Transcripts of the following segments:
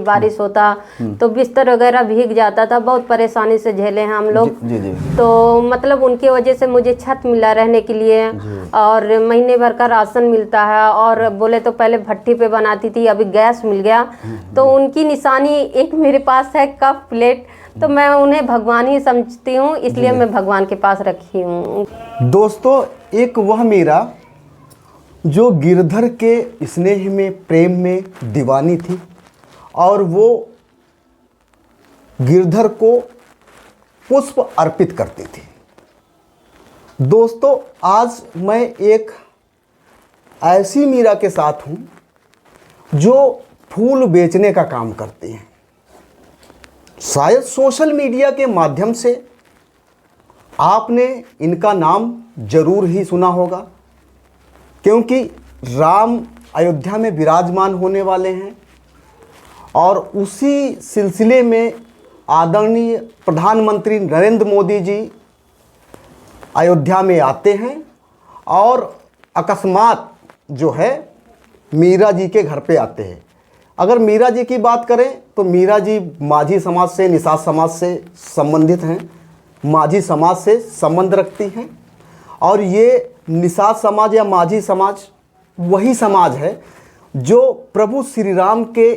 बारिश होता तो बिस्तर वगैरह भीग जाता था, बहुत परेशानी से झेले हैं हम लोग। जी। तो मतलब उनकी वजह से मुझे छत मिला रहने के लिए और महीने भर का राशन मिलता है, और बोले तो पहले भट्टी पे बनाती थी, अभी गैस मिल गया। तो उनकी निशानी एक मेरे पास है कप प्लेट, तो मैं उन्हें भगवान ही समझती हूँ, इसलिए मैं भगवान के पास रखी हूँ। दोस्तों, एक वह मीरा जो गिरधर के स्नेह में, प्रेम में दीवानी थी, और वो गिरधर को पुष्प अर्पित करती थी। दोस्तों, आज मैं एक ऐसी मीरा के साथ हूँ जो फूल बेचने का काम करती हैं। शायद सोशल मीडिया के माध्यम से आपने इनका नाम जरूर ही सुना होगा, क्योंकि राम अयोध्या में विराजमान होने वाले हैं, और उसी सिलसिले में आदरणीय प्रधानमंत्री नरेंद्र मोदी जी अयोध्या में आते हैं, और अकस्मात जो है मीरा जी के घर पे आते हैं। अगर मीरा जी की बात करें तो मीरा जी माझी समाज से, निषाद समाज से संबंधित हैं, माझी समाज से संबंध रखती हैं, और ये निषाद समाज या माझी समाज वही समाज है जो प्रभु श्री राम के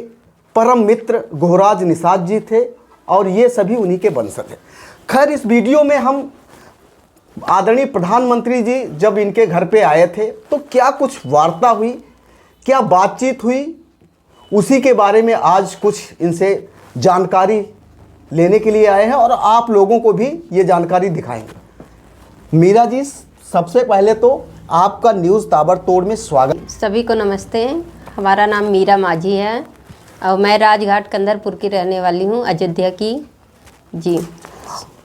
परम मित्र गोहराज निषाद जी थे, और ये सभी उन्हीं के वंशज हैं। खैर, इस वीडियो में हम आदरणीय प्रधानमंत्री जी जब इनके घर पे आए थे तो क्या कुछ वार्ता हुई, क्या बातचीत हुई, उसी के बारे में आज कुछ इनसे जानकारी लेने के लिए आए हैं, और आप लोगों को भी ये जानकारी दिखाएंगे। मीरा जी, सबसे पहले तो आपका न्यूज़ ताबड़तोड़ में स्वागत। सभी को नमस्ते। हमारा नाम मीरा माझी है और मैं राजघाट कंदरपुर की रहने वाली हूँ, अयोध्या की। जी।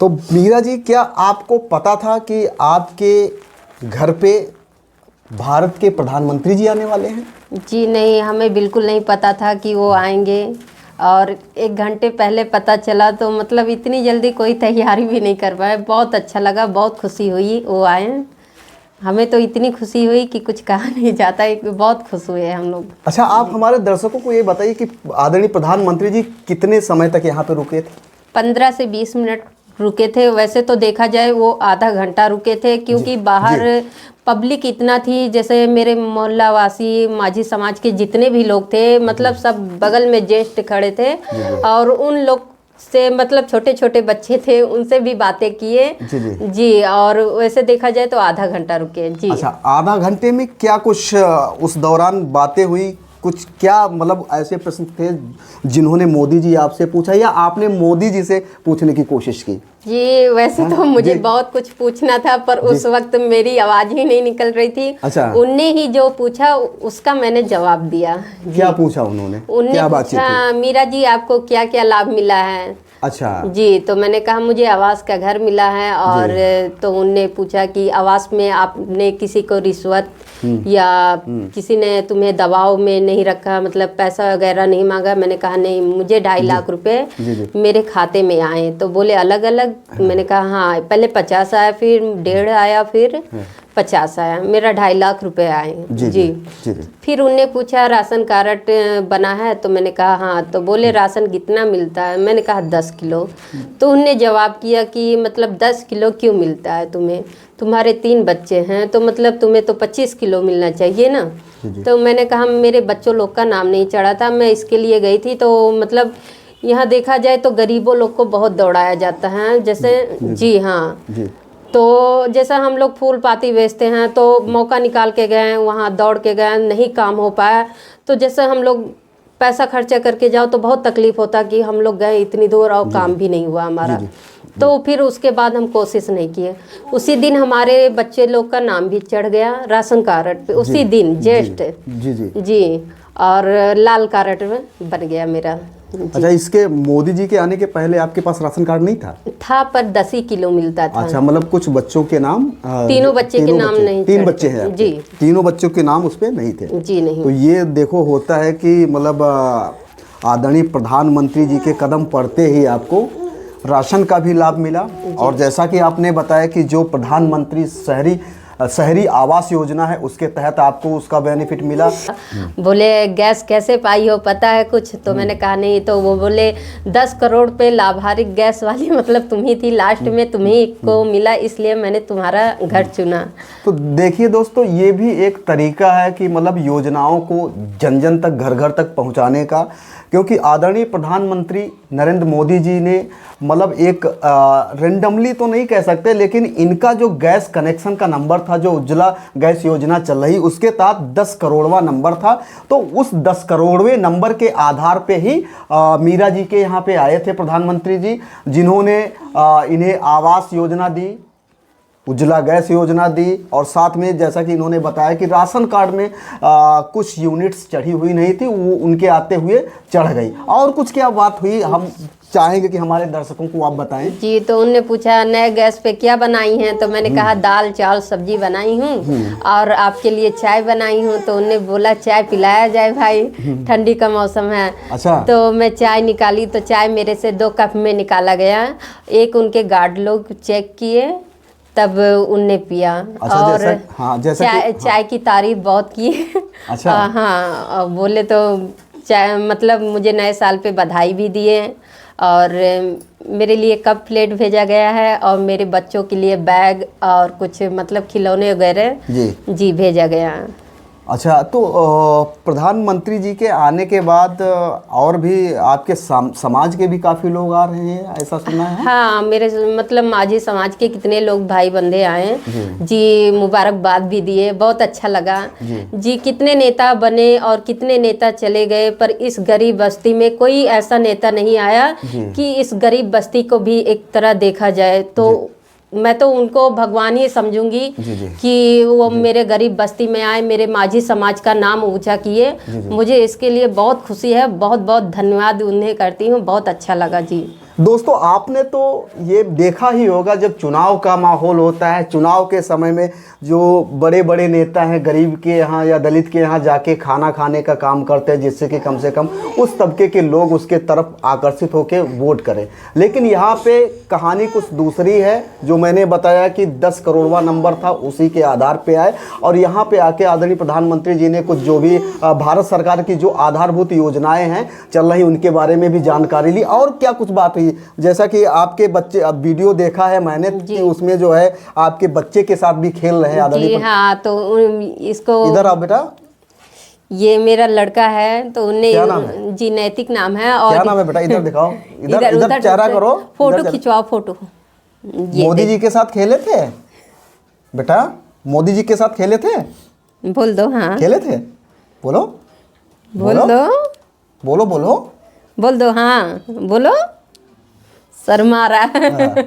तो मीरा जी, क्या आपको पता था कि आपके घर पे भारत के प्रधानमंत्री जी आने वाले हैं? जी नहीं, हमें बिल्कुल नहीं पता था कि वो आएंगे, और 1 घंटे पहले पता चला तो मतलब इतनी जल्दी कोई तैयारी भी नहीं कर पाए। बहुत अच्छा लगा, बहुत खुशी हुई वो आए। हमें तो इतनी खुशी हुई कि कुछ कहा नहीं जाता, बहुत खुश हुए हम लोग। अच्छा, आप हमारे दर्शकों को ये बताइए कि आदरणीय प्रधानमंत्री जी कितने समय तक यहाँ पे रुके थे? 15 से 20 मिनट रुके थे। वैसे तो देखा जाए वो आधा घंटा रुके थे, क्योंकि बाहर पब्लिक इतना थी, जैसे मेरे मोहल्ला वासी माझी समाज के जितने भी लोग थे, मतलब सब बगल में ज्येष्ठ खड़े थे, और उन लोग से मतलब छोटे छोटे बच्चे थे, उनसे भी बातें किए। जी, और वैसे देखा जाए तो आधा घंटा रुके। जी। अच्छा, आधा घंटे में क्या कुछ उस दौरान बातें हुई? कुछ क्या मतलब ऐसे प्रश्न थे जिन्होंने मोदी जी आपसे पूछा, या आपने मोदी जी से पूछने की कोशिश की? जी, वैसे तो मुझे बहुत कुछ पूछना था, पर उस वक्त मेरी आवाज ही नहीं निकल रही थी। अच्छा। उनने ही जो पूछा उसका मैंने जवाब दिया। क्या पूछा उन्होंने? क्या पूछा, मीरा जी आपको क्या क्या लाभ मिला है? अच्छा जी, तो मैंने कहा मुझे आवास का घर मिला है, और तो उनने पूछा कि आवास में आपने किसी को रिश्वत या किसी ने तुम्हें दबाव में नहीं रखा, मतलब पैसा वगैरह नहीं मांगा? मैंने कहा नहीं, मुझे 2.5 लाख रुपए मेरे खाते में आए। तो बोले अलग अलग? मैंने कहा हाँ, पहले 50 आया, फिर 1.5 आया, फिर 50 आया, मेरा 2.5 लाख रुपए आए। जी। फिर उनने पूछा राशन कार्ड बना है? तो मैंने कहा हाँ। तो बोले राशन कितना मिलता है? मैंने कहा 10 किलो। तो उनने जवाब किया कि मतलब 10 किलो क्यों मिलता है तुम्हें, तुम्हारे 3 बच्चे हैं, तो मतलब तुम्हें तो 25 किलो मिलना चाहिए ना। तो मैंने कहा मेरे बच्चों लोग का नाम नहीं चढ़ा था, मैं इसके लिए गई थी। तो मतलब यहाँ देखा जाए तो गरीबों लोग को बहुत दौड़ाया जाता है, जैसे जी हाँ। तो जैसा हम लोग फूल पाती बेचते हैं, तो मौका निकाल के गए, वहाँ दौड़ के गए, नहीं काम हो पाया, तो जैसे हम लोग पैसा खर्चा करके जाओ तो बहुत तकलीफ होता कि हम लोग गए इतनी दूर और काम भी नहीं हुआ हमारा। तो फिर उसके बाद हम कोशिश नहीं किए। उसी दिन हमारे बच्चे लोग का नाम भी चढ़ गया राशन कार्ड पे, उसी दिन ज्येष्ठ। जी, और लाल कार्ड में बन गया मेरा। अच्छा, इसके मोदी जी के आने के पहले आपके पास राशन कार्ड नहीं था? पर 10 ही किलो मिलता था। अच्छा, मतलब कुछ बच्चों के नाम, तीनों बच्चे के नाम नहीं, 3 बच्चे हैं जी, तीनों बच्चों के नाम उस पे नहीं थे? जी नहीं। तो ये देखो, होता है कि मतलब आदरणीय प्रधानमंत्री जी के कदम पड़ते ही आपको राशन का भी लाभ मिला, और जैसा कि आपने बताया कि जो प्रधानमंत्री शहरी शहरी आवास योजना है उसके तहत आपको उसका बेनिफिट मिला। बोले गैस कैसे पाई हो, पता है कुछ? तो मैंने कहा नहीं। तो वो बोले 10 करोड़ पे लाभार्थी गैस वाली मतलब तुम ही थी, लास्ट में तुम्ही को मिला, इसलिए मैंने तुम्हारा घर चुना। तो देखिए दोस्तों, ये भी एक तरीका है कि मतलब योजनाओं को जन जन तक, घर घर तक पहुंचाने का, क्योंकि आदरणीय प्रधानमंत्री नरेंद्र मोदी जी ने मतलब एक रेंडमली तो नहीं कह सकते, लेकिन इनका जो गैस कनेक्शन का नंबर था, जो उज्ज्वला गैस योजना चल रही, उसके तहत 10 करोड़वां नंबर था। तो उस 10 करोड़वें नंबर के आधार पे ही मीरा जी के यहाँ पे आए थे प्रधानमंत्री जी, जिन्होंने इन्हें आवास योजना दी, उज्ज्वला गैस योजना दी, और साथ में जैसा कि इन्होंने बताया कि राशन कार्ड में कुछ यूनिट्स चढ़ी हुई नहीं थी, वो उनके आते हुए चढ़ गई। और कुछ क्या बात हुई, हम चाहेंगे कि हमारे दर्शकों को आप बताएं। जी, तो उनने पूछा नए गैस पे क्या बनाई हैं, तो मैंने कहा दाल चावल सब्जी बनाई हूँ और आपके लिए चाय बनाई हूँ। तो उनने बोला चाय पिलाया जाए भाई, ठंडी का मौसम है। अच्छा। तो मैं चाय निकाली, तो चाय मेरे से 2 कप में निकाला गया। एक उनके गार्ड लोग चेक किए, तब उनने पिया। अच्छा, और जैसा चाय की तारीफ बहुत की। अच्छा। हाँ, बोले तो चाय मतलब मुझे नए साल पे बधाई भी दिए, और मेरे लिए कप प्लेट भेजा गया है, और मेरे बच्चों के लिए बैग और कुछ मतलब खिलौने वगैरह जी भेजा गया। अच्छा, तो प्रधानमंत्री जी के आने के बाद और भी आपके समाज के भी काफ़ी लोग आ रहे हैं, ऐसा सुना है? हाँ, मेरे मतलब माझी समाज के कितने लोग भाई बंधे आए जी, मुबारकबाद भी दिए, बहुत अच्छा लगा जी। कितने नेता बने और कितने नेता चले गए, पर इस गरीब बस्ती में कोई ऐसा नेता नहीं आया कि इस गरीब बस्ती को भी एक तरह देखा जाए। तो मैं तो उनको भगवान ही समझूंगी कि वो मेरे गरीब बस्ती में आए, मेरे माझी समाज का नाम ऊंचा किए। मुझे इसके लिए बहुत खुशी है, बहुत बहुत धन्यवाद उन्हें करती हूँ, बहुत अच्छा लगा जी। दोस्तों, आपने तो ये देखा ही होगा, जब चुनाव का माहौल होता है, चुनाव के समय में जो बड़े बड़े नेता हैं गरीब के यहाँ या दलित के यहाँ जाके खाना खाने का काम करते हैं, जिससे कि कम से कम उस तबके के लोग उसके तरफ आकर्षित होकर वोट करें। लेकिन यहाँ पे कहानी कुछ दूसरी है। जो मैंने बताया कि 10 करोड़वां नंबर था, उसी के आधार पे आए, और यहाँ पे आके आदरणीय प्रधानमंत्री जी ने कुछ जो भी भारत सरकार की जो आधारभूत योजनाएं हैं चल रही, उनके बारे में भी जानकारी ली। और क्या कुछ बात हुई, जैसा कि आपके बच्चे, अब वीडियो देखा है मैंने कि उसमें जो है आपके बच्चे के साथ भी खेल रहे हैं आदरणीय। हाँ, तो इसको इधर आओ बेटा, ये मेरा लड़का है, तो उन्हें जी नैतिक नाम है। और क्या नाम है बेटा? इधर दिखाओ, इधर चेहरा करो, फोटो खिंचवाओ, फोटो। मोदी जी के साथ खेले थे बेटा? मोदी जी के साथ खेले थे? बोल दो। हाँ, खेले थे। बोलो बोल दो, बोलो बोलो बोल दो। हाँ बोलो, शर्मा रहा है।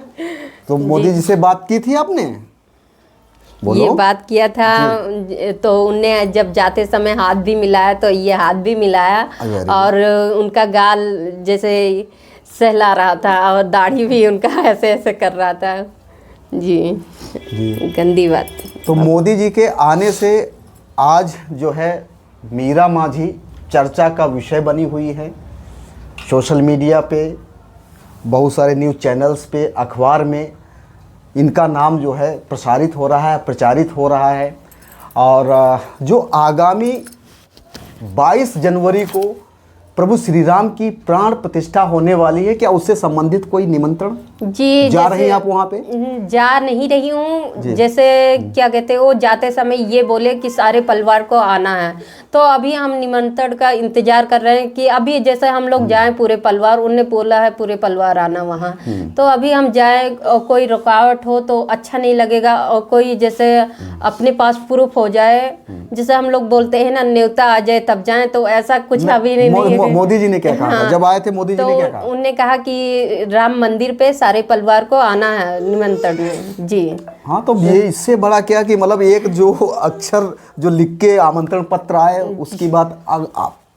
तो मोदी जी से बात की थी आपने? बोलो। ये बात किया था, तो उनने जब जाते समय हाथ भी मिलाया, तो ये हाथ भी मिलाया, और उनका गाल जैसे सहला रहा था, और दाढ़ी भी उनका ऐसे ऐसे कर रहा था जी। गंदी बात। तो मोदी जी के आने से आज जो है मीरा माझी चर्चा का विषय बनी हुई है। सोशल मीडिया पे, बहुत सारे न्यूज़ चैनल्स पे, अखबार में इनका नाम जो है प्रसारित हो रहा है, प्रचारित हो रहा है। और जो आगामी 22 जनवरी को प्रभु श्री राम की प्राण प्रतिष्ठा होने वाली है, क्या उससे संबंधित कोई निमंत्रण जी जा रहे हैं आप वहाँ पे? जा नहीं रही हूँ। जैसे क्या कहते हैं, वो जाते समय ये बोले कि सारे परिवार को आना है, तो अभी हम निमंत्रण का इंतजार कर रहे हैं कि अभी जैसे हम लोग जाएं पूरे परिवार। उनने बोला है पूरे परिवार आना वहाँ, तो अभी हम जाएं, और कोई रुकावट हो तो अच्छा नहीं लगेगा, और कोई जैसे अपने पास प्रूफ हो जाए, जैसे हम लोग बोलते हैं ना, न्योता आ जाए तब जाएं, तो ऐसा कुछ अभी नहीं है। मोदी जी ने क्या कहा? हाँ, जब आए थे मोदी जी ने क्या कहा? उन्होंने कहा कि राम मंदिर पे सारे परिवार को आना है निमंत्रण में जी। हाँ, तो ये इससे बड़ा क्या कि मतलब एक जो अक्षर जो लिख के आमंत्रण पत्र आए, उसकी बात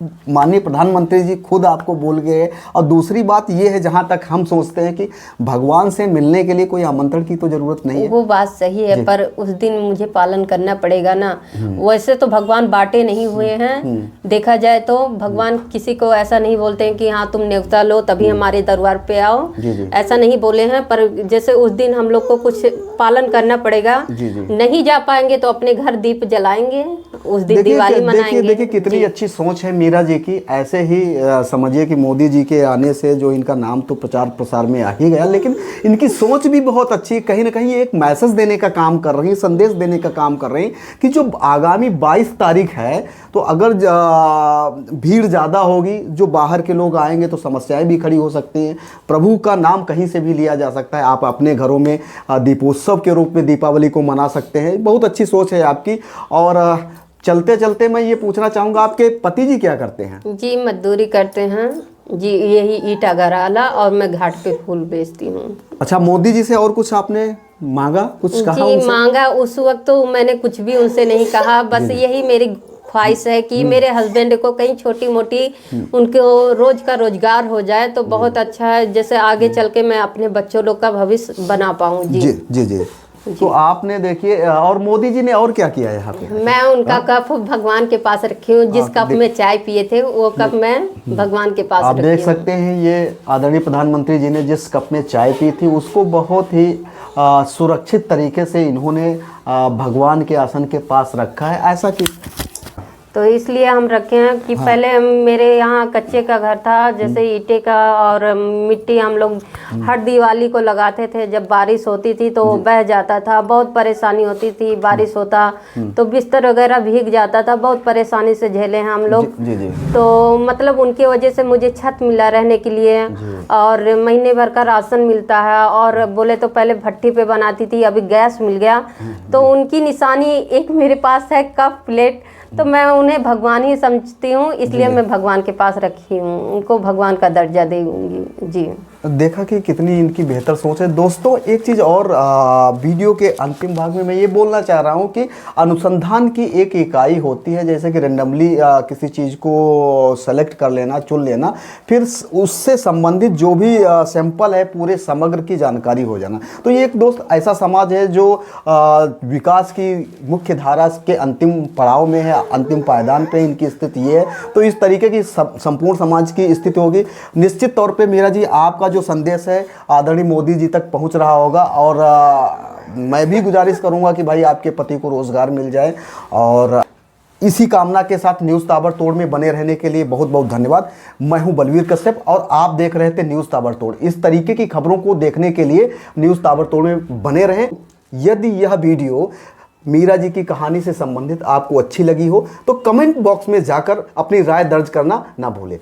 माननीय प्रधानमंत्री जी खुद आपको बोल गए। और दूसरी बात ये है, जहाँ तक हम सोचते हैं कि भगवान से मिलने के लिए कोई आमंत्रण की तो जरूरत नहीं है। वो बात सही है, पर उस दिन मुझे पालन करना पड़ेगा ना। वैसे तो भगवान बांटे नहीं हुए हैं, देखा जाए तो भगवान किसी को ऐसा नहीं बोलते हैं कि हाँ तुम न्योता लो तभी हमारे दरबार पे आओ, ऐसा नहीं बोले हैं। पर जैसे उस दिन हम लोग को कुछ पालन करना पड़ेगा, नहीं जा पाएंगे तो अपने घर दीप जलाएंगे, उस दिन दिवाली मनाएंगे। देखिए कितनी अच्छी सोच है मीरा जी की। ऐसे ही समझिए कि मोदी जी के आने से जो इनका नाम तो प्रचार प्रसार में आ ही गया, लेकिन इनकी सोच भी बहुत अच्छी है। कहीं ना कहीं एक मैसेज देने का काम कर रही है, संदेश देने का काम कर रही है कि जो आगामी 22 तारीख है, तो अगर भीड़ ज़्यादा होगी, जो बाहर के लोग आएंगे तो समस्याएं भी खड़ी हो सकती हैं। प्रभु का नाम कहीं से भी लिया जा सकता है। आप अपने घरों में दीपोत्सव के रूप में दीपावली को मना सकते हैं। बहुत अच्छी सोच है आपकी। और चलते चलते मैं ये पूछना चाहूँगा, आपके पति जी क्या करते हैं? जी मजदूरी करते हैं जी, यही ईटा गराला, और मैं घाट पे फूल बेचती हूँ। अच्छा, मोदी जी से और कुछ आपने मांगा, कुछ कहा जी उनसे? मांगा, उस वक्त तो मैंने कुछ भी उनसे नहीं कहा, बस यही मेरी ख्वाहिश है कि मेरे हस्बैंड को कहीं छोटी मोटी उनको रोज का रोजगार हो जाए तो बहुत अच्छा है, जैसे आगे चल के मैं अपने बच्चों लोग का भविष्य बना पाऊँ। जी जी जी जी। तो आपने देखिए, और मोदी जी ने और क्या किया यहाँ पे? मैं उनका कप भगवान के पास रखी हूँ, जिस कप में चाय पिए थे वो कप मैं भगवान के पास आप रखी देख हूँ। सकते हैं, ये आदरणीय प्रधानमंत्री जी ने जिस कप में चाय पी थी उसको बहुत ही सुरक्षित तरीके से इन्होंने भगवान के आसन के पास रखा है। ऐसा कि तो इसलिए हम रखे हैं कि पहले मेरे यहाँ कच्चे का घर था, जैसे ईंटे का और मिट्टी हम लोग हर दिवाली को लगाते थे। जब बारिश होती थी तो वो बह जाता था, बहुत परेशानी होती थी। बारिश होता तो बिस्तर वगैरह भीग जाता था, बहुत परेशानी से झेले हैं हम लोग। जी जी। तो मतलब उनकी वजह से मुझे छत मिला रहने के लिए, और महीने भर का राशन मिलता है। और बोले तो पहले भट्टी पे बनाती थी, अभी गैस मिल गया। तो उनकी निशानी एक मेरे पास है, कप प्लेट, तो मैं उन्हें भगवान ही समझती हूँ, इसलिए मैं भगवान के पास रखी हूँ, उनको भगवान का दर्जा दूंगी। जी देखा कि कितनी इनकी बेहतर सोच है। दोस्तों एक चीज़ और, वीडियो के अंतिम भाग में मैं ये बोलना चाह रहा हूँ कि अनुसंधान की एक इकाई होती है, जैसे कि रेंडमली किसी चीज़ को सेलेक्ट कर लेना, चुन लेना, फिर उससे संबंधित जो भी सैंपल है पूरे समग्र की जानकारी हो जाना। तो ये एक दोस्त ऐसा समाज है जो विकास की मुख्य धारा के अंतिम पड़ाव में है, अंतिम पायदान पे इनकी स्थिति ये है। तो इस तरीके की संपूर्ण समाज की स्थिति होगी। निश्चित तौर पे मीरा जी, आपका जो संदेश है आदरणीय मोदी जी तक पहुंच रहा होगा। और मैं भी गुजारिश करूंगा कि भाई आपके पति को रोजगार मिल जाए। और इसी कामना के साथ न्यूज़ ताबड़तोड़ में बने रहने के लिए बहुत बहुत धन्यवाद। मैं हूं बलवीर कश्यप और आप देख रहे थे न्यूज़ ताबड़तोड़। इस तरीके की खबरों को देखने के लिए न्यूज़ ताबड़तोड़ में बने रहें। यदि यह वीडियो मीरा जी की कहानी से संबंधित आपको अच्छी लगी हो तो कमेंट बॉक्स में जाकर अपनी राय दर्ज करना ना भूलें।